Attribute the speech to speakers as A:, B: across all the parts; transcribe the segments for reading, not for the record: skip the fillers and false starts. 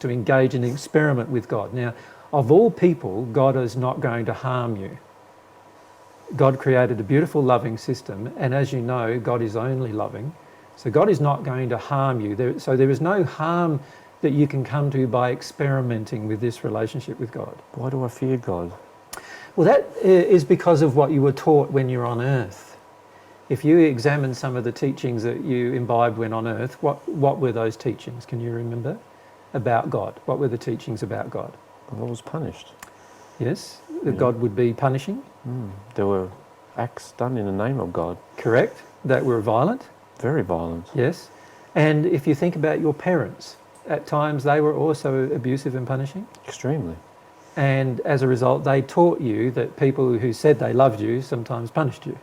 A: to engage in an experiment with God. Now, of all people, God is not going to harm you. God created a beautiful, loving system, and as you know, God is only loving. So God is not going to harm you. So there is no harm that you can come to by experimenting with this relationship with God.
B: Why do I fear God?
A: Well, that is because of what you were taught when you're on earth. If you examine some of the teachings that you imbibed when on earth, what were those teachings? Can you remember? About God. What were the teachings about God?
B: I was punished.
A: Yes, that God would be punishing.
B: There were acts done in the name of God.
A: Correct. That were violent.
B: Very violent.
A: Yes. And if you think about your parents, at times they were also abusive and punishing.
B: Extremely.
A: And as a result, they taught you that people who said they loved you sometimes punished you.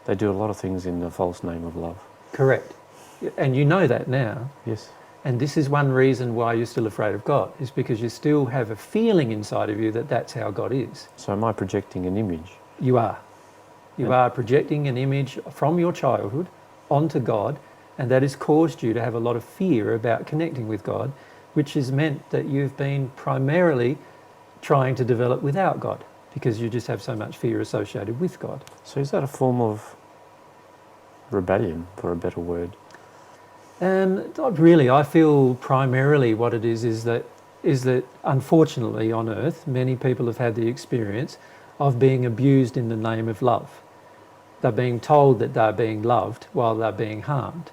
B: They do a lot of things in the false name of love.
A: Correct. And you know that now.
B: Yes.
A: And this is one reason why you're still afraid of God, is because you still have a feeling inside of you that that's how God is.
B: So am I projecting an image?
A: You are. You are projecting an image from your childhood onto God, and that has caused you to have a lot of fear about connecting with God, which has meant that you've been primarily trying to develop without God, because you just have so much fear associated with God.
B: So is that a form of rebellion, for a better word?
A: Not really. I feel primarily what it is that unfortunately on earth, many people have had the experience of being abused in the name of love. They're being told that they're being loved while they're being harmed.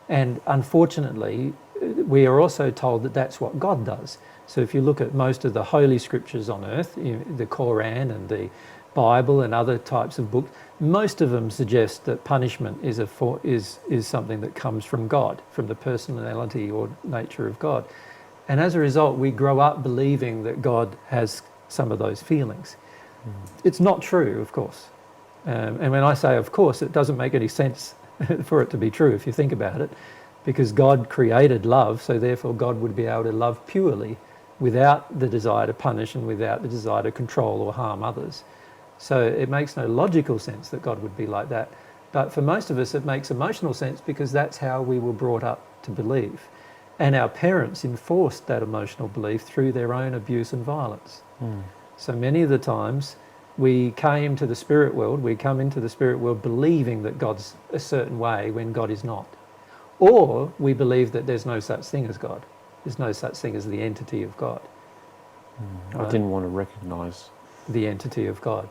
A: And unfortunately, we are also told that that's what God does. So if you look at most of the holy scriptures on earth, the Quran and the Bible and other types of books, most of them suggest that punishment is something that comes from God, from the personality or nature of God. And as a result, we grow up believing that God has some of those feelings. It's not true, of course. And when I say of course, it doesn't make any sense for it to be true if you think about it, because God created love, so therefore God would be able to love purely without the desire to punish and without the desire to control or harm others. So it makes no logical sense that God would be like that. But for most of us, it makes emotional sense because that's how we were brought up to believe. And our parents enforced that emotional belief through their own abuse and violence. So many of the times we come into the spirit world believing that God's a certain way when God is not. Or we believe that there's no such thing as God. There's no such thing as the entity of God.
B: I didn't want to recognise
A: the entity of God,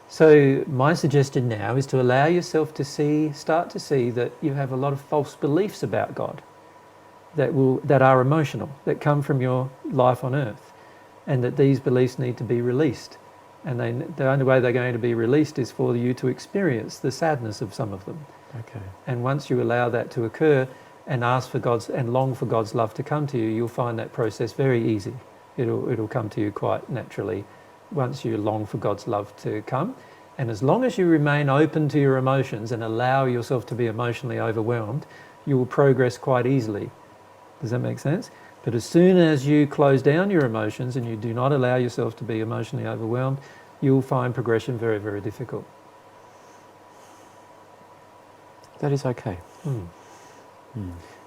A: So my suggestion now is to allow yourself to start to see that you have a lot of false beliefs about God that are emotional, that come from your life on earth, and that these beliefs need to be released. And the only way they're going to be released is for you to experience the sadness of some of them.
B: Okay.
A: And once you allow that to occur and ask for God's and long for God's love to come to you, you'll find that process very easy. It'll come to you quite naturally once you long for God's love to come. And as long as you remain open to your emotions and allow yourself to be emotionally overwhelmed, you will progress quite easily. Does that make sense? But as soon as you close down your emotions and you do not allow yourself to be emotionally overwhelmed, you'll find progression very, very difficult.
B: That is okay.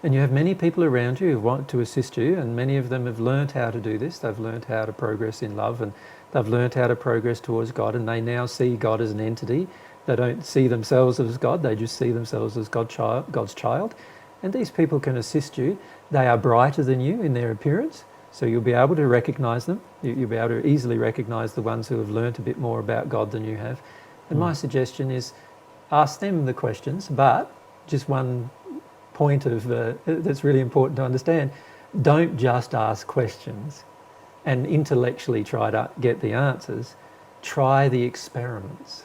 A: And you have many people around you who want to assist you, and many of them have learned how to do this. They've learned how to progress in love, and they've learned how to progress towards God, and they now see God as an entity. They don't see themselves as God, they just see themselves as God's child. And these people can assist you. They are brighter than you in their appearance, so you'll be able to recognize them. You'll be able to easily recognize the ones who have learnt a bit more about God than you have. And my suggestion is ask them the questions, but just one point of that's really important to understand: don't just ask questions and intellectually try to get the answers. Try the experiments.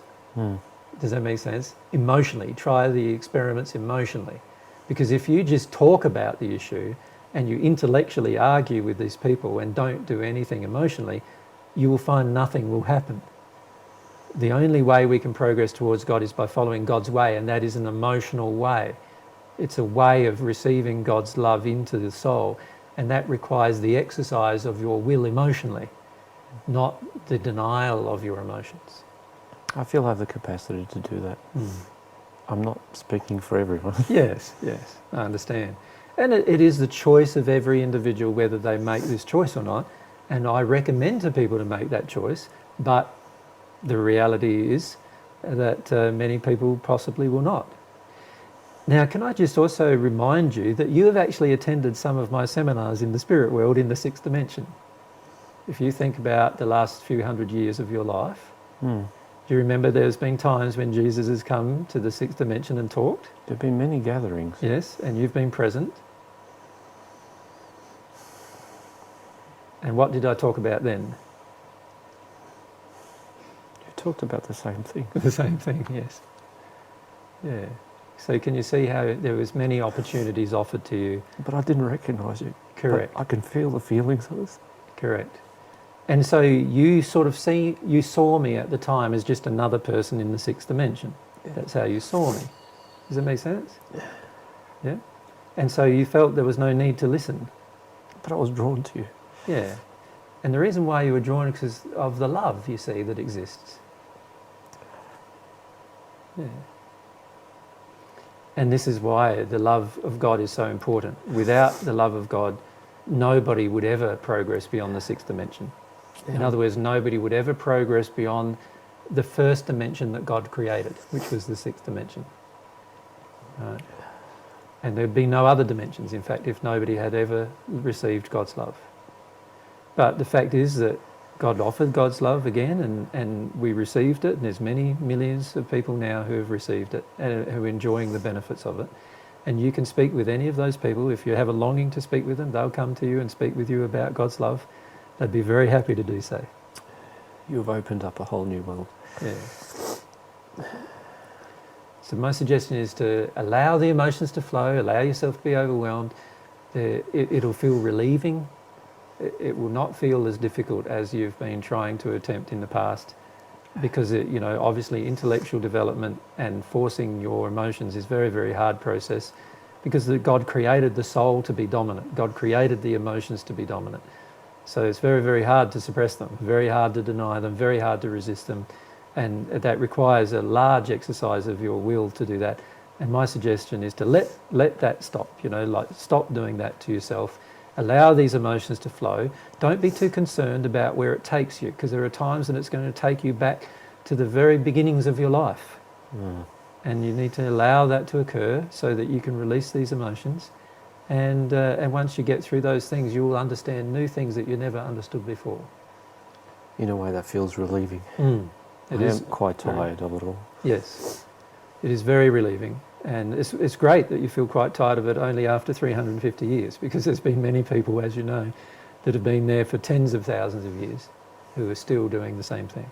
A: Does that make sense? Emotionally, try the experiments emotionally. Because if you just talk about the issue and you intellectually argue with these people and don't do anything emotionally, you will find nothing will happen. The only way we can progress towards God is by following God's way, and that is an emotional way. It's a way of receiving God's love into the soul, and that requires the exercise of your will emotionally, not the denial of your emotions.
B: I feel I have the capacity to do that. I'm not speaking for everyone.
A: Yes, I understand. And it is the choice of every individual whether they make this choice or not. And I recommend to people to make that choice, but the reality is that many people possibly will not. Now, can I just also remind you that you have actually attended some of my seminars in the spirit world in the sixth dimension. If you think about the last few hundred years of your life, do you remember there's been times when Jesus has come to the sixth dimension and talked?
B: There have been many gatherings.
A: Yes, and you've been present. And what did I talk about then?
B: You talked about the same thing.
A: The same thing, yes. Yeah. So can you see how there was many opportunities offered to you?
B: But I didn't recognise you.
A: Correct.
B: But I can feel the feelings of this.
A: Correct. And so you saw me at the time as just another person in the sixth dimension.
B: Yeah.
A: That's how you saw me. Does that make sense? Yeah. Yeah? And so you felt there was no need to listen.
B: But I was drawn to you.
A: Yeah. And the reason why you were drawn is because of the love, you see, that exists. Yeah. And this is why the love of God is so important. Without the love of God, nobody would ever progress beyond the sixth dimension. In other words, nobody would ever progress beyond the first dimension that God created, which was the sixth dimension. Right? And there'd be no other dimensions, in fact, if nobody had ever received God's love. But the fact is that God offered God's love again, and we received it, and there's many millions of people now who have received it and who are enjoying the benefits of it. And you can speak with any of those people. If you have a longing to speak with them, they'll come to you and speak with you about God's love. They'd be very happy to do so.
B: You've opened up a whole new world.
A: Yeah. So my suggestion is to allow the emotions to flow, allow yourself to be overwhelmed. It'll feel relieving. It will not feel as difficult as you've been trying to attempt in the past, because obviously intellectual development and forcing your emotions is a very, very hard process, because God created the soul to be dominant. God created the emotions to be dominant. So it's very, very hard to suppress them, very hard to deny them, very hard to resist them. And that requires a large exercise of your will to do that. And my suggestion is to let that stop, stop doing that to yourself. Allow these emotions to flow. Don't be too concerned about where it takes you, because there are times when it's going to take you back to the very beginnings of your life. And you need to allow that to occur so that you can release these emotions. And once you get through those things, you will understand new things that you never understood before.
B: In a way that feels relieving.
A: It is
B: quite tired of it all.
A: Yes, it is very relieving. And it's great that you feel quite tired of it only after 350 years, because there's been many people, as you know, that have been there for tens of thousands of years who are still doing the same thing.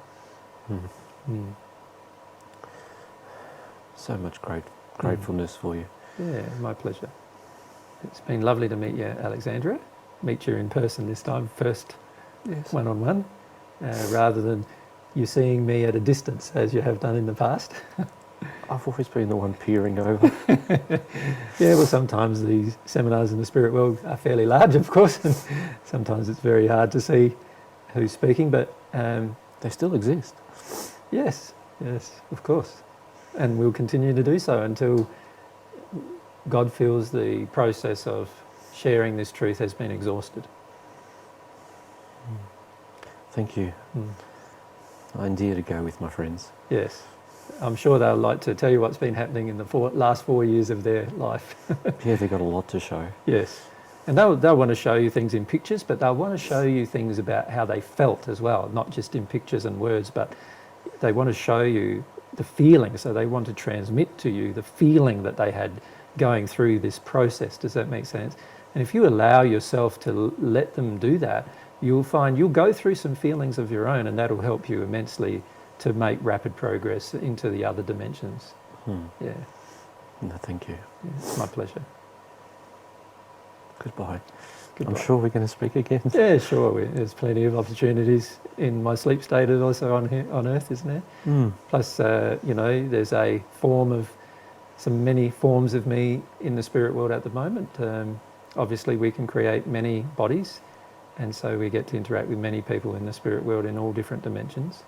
B: So much gratefulness for you.
A: Yeah, my pleasure. It's been lovely to meet you, Alexandra. Meet you in person this time, first one-on-one, rather than you seeing me at a distance as you have done in the past.
B: I've always been the one peering over.
A: Yeah, well, sometimes these seminars in the spirit world are fairly large, of course, and sometimes it's very hard to see who's speaking, but
B: they still exist.
A: Yes, of course. And we'll continue to do so until God feels the process of sharing this truth has been exhausted.
B: Thank you. I dare to go with my friends.
A: Yes. I'm sure they'll like to tell you what's been happening in the last 4 years of their life.
B: Yeah, they've got a lot to show.
A: Yes. And they'll want to show you things in pictures, but they'll want to show you things about how they felt as well, not just in pictures and words, but they want to show you the feeling. So they want to transmit to you the feeling that they had going through this process. Does that make sense? And if you allow yourself to let them do that, you'll find you'll go through some feelings of your own, and that'll help you immensely to make rapid progress into the other dimensions. Yeah.
B: No, thank you.
A: Yeah, it's my pleasure.
B: Goodbye.
A: Goodbye.
B: I'm sure we're going to speak again.
A: Yeah, sure. There's plenty of opportunities in my sleep state and also on Earth, isn't there? Plus, there's many forms of me in the spirit world at the moment. Obviously, we can create many bodies, and so we get to interact with many people in the spirit world in all different dimensions.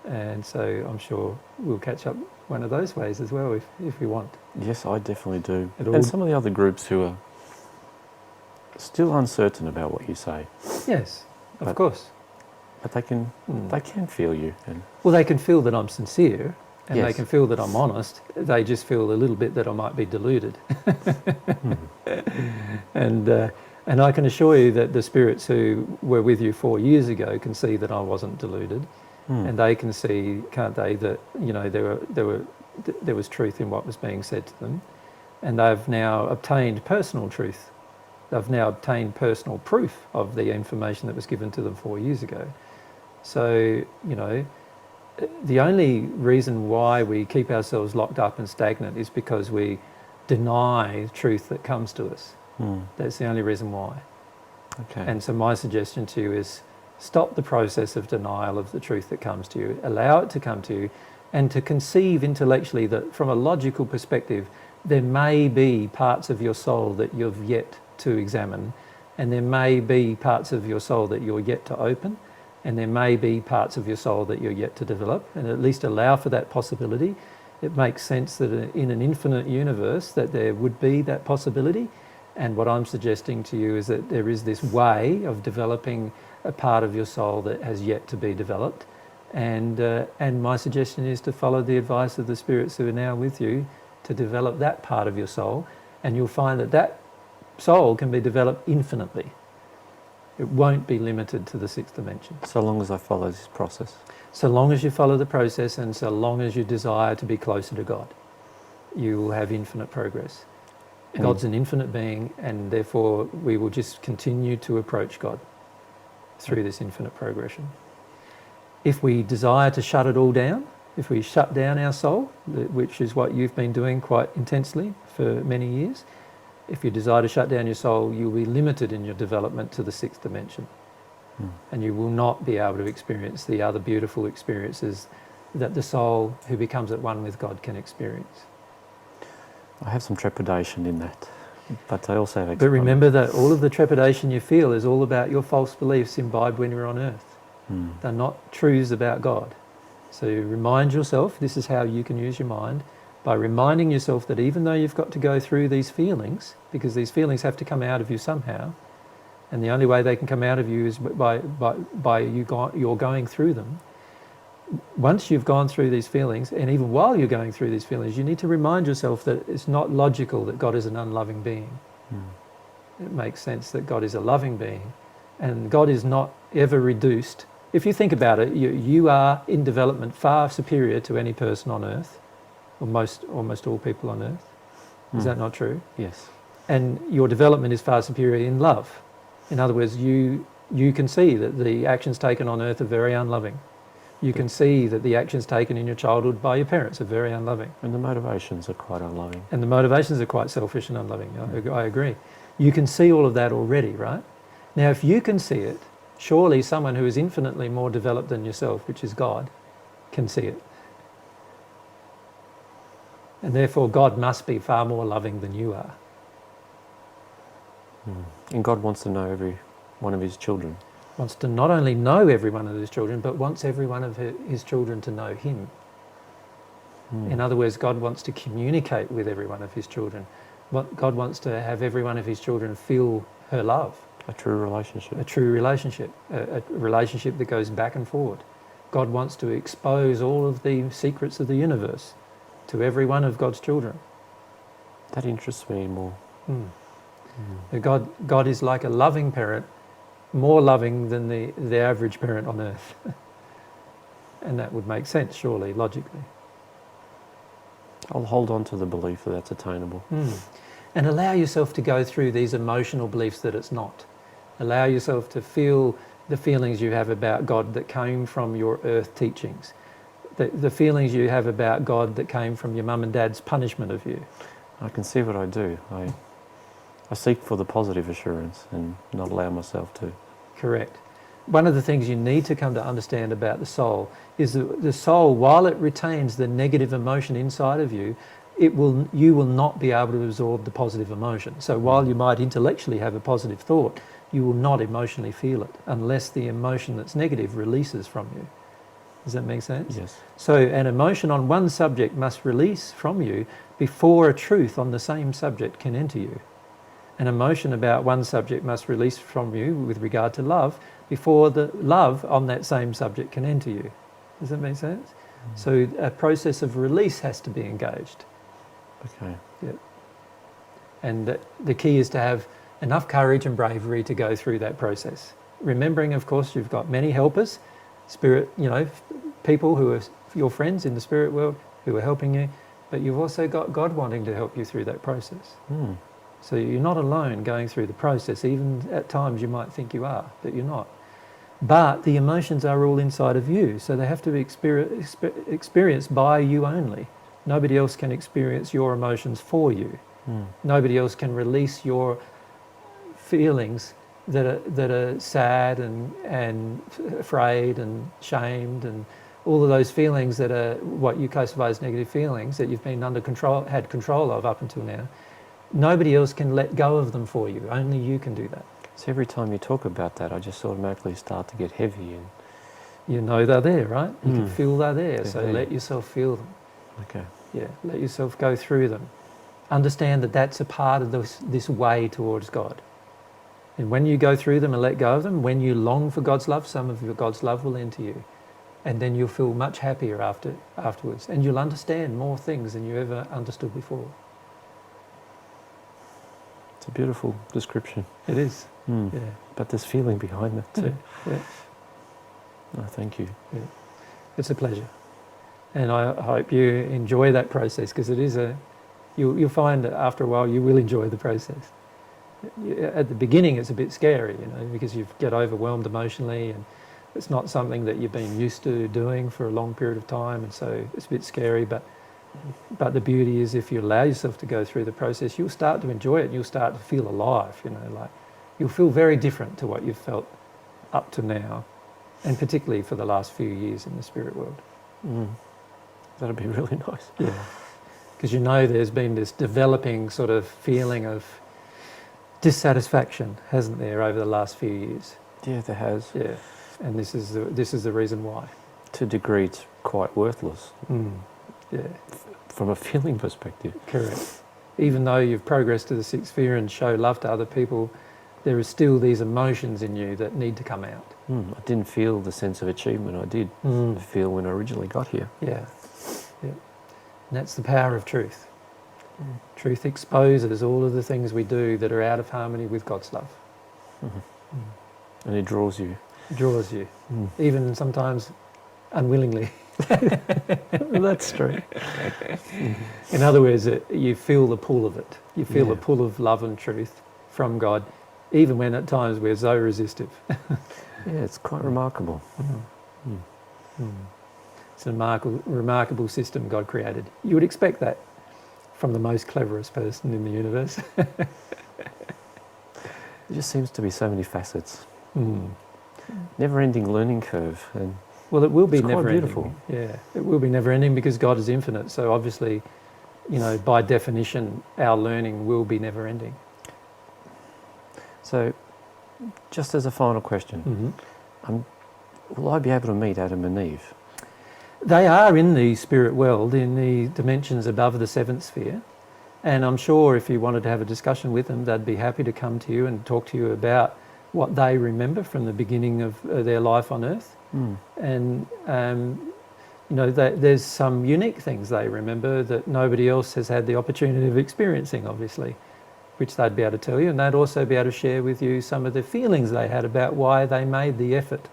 A: And so I'm sure we'll catch up one of those ways as well if we want.
B: Yes, I definitely do. And some of the other groups who are still uncertain about what you say,
A: Yes, of
B: But-
A: course.
B: but they can feel you. And
A: Well, they can feel that I'm sincere, and they
B: Yes.
A: can feel that I'm honest. They just feel a little bit that I might be deluded. And I can assure you that the spirits who were with you 4 years ago can see that I wasn't deluded, and they can see, can't they, that there was truth in what was being said to them, and they've now obtained personal truth. They've now obtained personal proof of the information that was given to them 4 years ago. So, the only reason why we keep ourselves locked up and stagnant is because we deny truth that comes to us. That's the only reason why.
B: okay.
A: And so my suggestion to you is stop the process of denial of the truth that comes to you, allow it to come to you, and to conceive intellectually that from a logical perspective, there may be parts of your soul that you've yet to examine, and there may be parts of your soul that you're yet to open, and there may be parts of your soul that you're yet to develop, and at least allow for that possibility. It makes sense that in an infinite universe that there would be that possibility, and what I'm suggesting to you is that there is this way of developing a part of your soul that has yet to be developed, and my suggestion is to follow the advice of the spirits who are now with you to develop that part of your soul, and you'll find that that soul can be developed infinitely. It won't be limited to the sixth dimension.
B: So long as I follow this process.
A: So long as you follow the process and so long as you desire to be closer to God, you will have infinite progress. God's an infinite being, and therefore we will just continue to approach God through this infinite progression. If we desire to shut it all down, if we shut down our soul, which is what you've been doing quite intensely for many years, if you desire to shut down your soul, you'll be limited in your development to the sixth dimension. And you will not be able to experience the other beautiful experiences that the soul who becomes at one with God can experience.
B: I have some trepidation in that, but I also have...
A: But remember that all of the trepidation you feel is all about your false beliefs imbibed when you're on earth. They're not truths about God. So you remind yourself, this is how you can use your mind, by reminding yourself that even though you've got to go through these feelings, because these feelings have to come out of you somehow, and the only way they can come out of you is by you're going through them. Once you've gone through these feelings, and even while you're going through these feelings, you need to remind yourself that it's not logical that God is an unloving being. It makes sense that God is a loving being, and God is not ever reduced. If you think about it, you are in development far superior to any person on earth, or almost all people on earth. Is that not true?
B: Yes.
A: And your development is far superior in love. In other words, you can see that the actions taken on earth are very unloving. You can see that the actions taken in your childhood by your parents are very unloving.
B: And the motivations are quite unloving.
A: And the motivations are quite selfish and unloving. I agree. You can see all of that already, right? Now, if you can see it, surely someone who is infinitely more developed than yourself, which is God, can see it. And therefore, God must be far more loving than you are.
B: And God wants to know every one of his children.
A: Wants to not only know every one of his children, but wants every one of his children to know him. In other words, God wants to communicate with every one of his children. God wants to have every one of his children feel her love.
B: A true relationship.
A: A true relationship. A relationship that goes back and forward. God wants to expose all of the secrets of the universe to every one of God's children.
B: That interests me more.
A: God is like a loving parent, more loving than the average parent on earth. And that would make sense, surely, logically.
B: I'll hold on to the belief that that's attainable.
A: And allow yourself to go through these emotional beliefs that it's not. Allow yourself to feel the feelings you have about God that came from your earth teachings. The feelings you have about God that came from your mum and dad's punishment of you.
B: I can see what I do. I seek for the positive assurance and not allow myself to.
A: Correct. One of the things you need to come to understand about the soul is that the soul, while it retains the negative emotion inside of you, you will not be able to absorb the positive emotion. So while you might intellectually have a positive thought, you will not emotionally feel it unless the emotion that's negative releases from you. Does that make sense?
B: Yes.
A: So an emotion on one subject must release from you before a truth on the same subject can enter you. an emotion about one subject must release from you with regard to love before the love on that same subject can enter you. Does that make sense? So a process of release has to be engaged.
B: Okay.
A: Yep. And the key is to have enough courage and bravery to go through that process. Remembering, of course, you've got many helpers, spirit, people who are your friends in the spirit world who are helping you, but you've also got God wanting to help you through that process. So you're not alone going through the process. Even at times you might think you are, but you're not. But the emotions are all inside of you, so they have to be experienced by you only. Nobody else can experience your emotions for you. Nobody else can release your feelings that are sad and afraid and shamed and all of those feelings that are what you classify as negative feelings that you've been had control of up until now. Nobody else can let go of them for you. Only you can do that.
B: So every time you talk about that, I just automatically start to get heavy. And
A: you know they're there, right? You can feel they're there,
B: They're
A: so
B: there.
A: let yourself feel them.
B: Okay.
A: Yeah, let yourself go through them. Understand that that's a part of this way towards God. And when you go through them and let go of them, when you long for God's love, some of your God's love will enter you. And then you'll feel much happier afterwards. And you'll understand more things than you ever understood before.
B: It's a beautiful description.
A: It is. Yeah.
B: But there's feeling behind it too.
A: Yeah.
B: No, thank you.
A: Yeah. It's a pleasure. And I hope you enjoy that process, because it is you'll find that after a while you will enjoy the process. At the beginning it's a bit scary, because you get overwhelmed emotionally and it's not something that you've been used to doing for a long period of time, and so it's a bit scary, but the beauty is if you allow yourself to go through the process, you'll start to enjoy it and you'll start to feel alive, like you'll feel very different to what you've felt up to now, and particularly for the last few years in the spirit world.
B: That'd be really nice.
A: Yeah. Because there's been this developing sort of feeling of dissatisfaction, hasn't there, over the last few years?
B: Yeah, there has.
A: Yeah. And this is the reason why.
B: To a degree, it's quite worthless.
A: Yeah.
B: From a feeling perspective.
A: Correct. Even though you've progressed to the sixth sphere and show love to other people, there are still these emotions in you that need to come out.
B: I didn't feel the sense of achievement I did feel when I originally got here.
A: Yeah. Yeah. And that's the power of truth. Truth exposes all of the things we do that are out of harmony with God's love.
B: And it draws you.
A: It draws you, even sometimes unwillingly.
B: That's true.
A: In other words, you feel the pull of it. You feel the
B: Yeah.
A: pull of love and truth from God, even when at times we're so resistive.
B: Yeah, it's quite remarkable.
A: It's a remarkable system God created. You would expect that from the most cleverest person in the universe.
B: There just seems to be so many facets. Never-ending learning curve. And
A: Well, it will be
B: it's quite
A: never-ending.
B: beautiful.
A: Yeah, it will be never-ending because God is infinite. So obviously, by definition, our learning will be never-ending.
B: so, just as a final question, will I be able to meet Adam and Eve?
A: They are in the spirit world, in the dimensions above the seventh sphere. And I'm sure if you wanted to have a discussion with them, they'd be happy to come to you and talk to you about what they remember from the beginning of their life on Earth. And, there's some unique things they remember that nobody else has had the opportunity of experiencing, obviously, which they'd be able to tell you. And they'd also be able to share with you some of the feelings they had about why they made the effort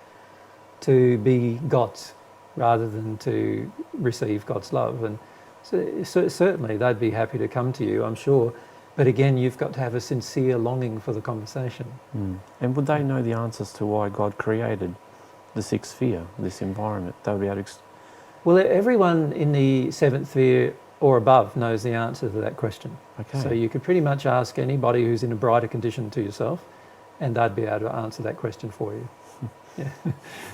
A: to be God's rather than to receive God's love. And so certainly they'd be happy to come to you, I'm sure. But again, you've got to have a sincere longing for the conversation.
B: And would they know the answers to why God created the sixth sphere, this environment? They would be able to...
A: Well, everyone in the seventh sphere or above knows the answer to that question.
B: Okay.
A: So you could pretty much ask anybody who's in a brighter condition to yourself, and they'd be able to answer that question for you. Yeah.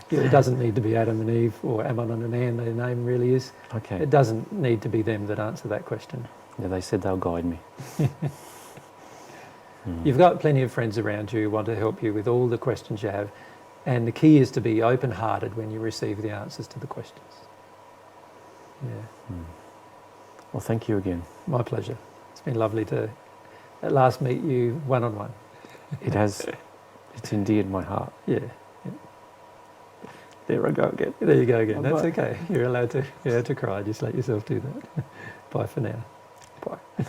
A: It doesn't need to be Adam and Eve or Ammon and Ann, their name really is.
B: Okay.
A: It doesn't need to be them that answer that question.
B: Yeah, they said they'll guide me.
A: You've got plenty of friends around you who want to help you with all the questions you have, and the key is to be open-hearted when you receive the answers to the questions. Yeah.
B: Well, thank you again.
A: My pleasure. It's been lovely to at last meet you one-on-one.
B: It has, it's endeared my heart.
A: Yeah.
B: There I go again.
A: There you go again. That's
B: Bye.
A: okay. You're allowed to cry. Just let yourself do that. Bye for now.
B: Bye.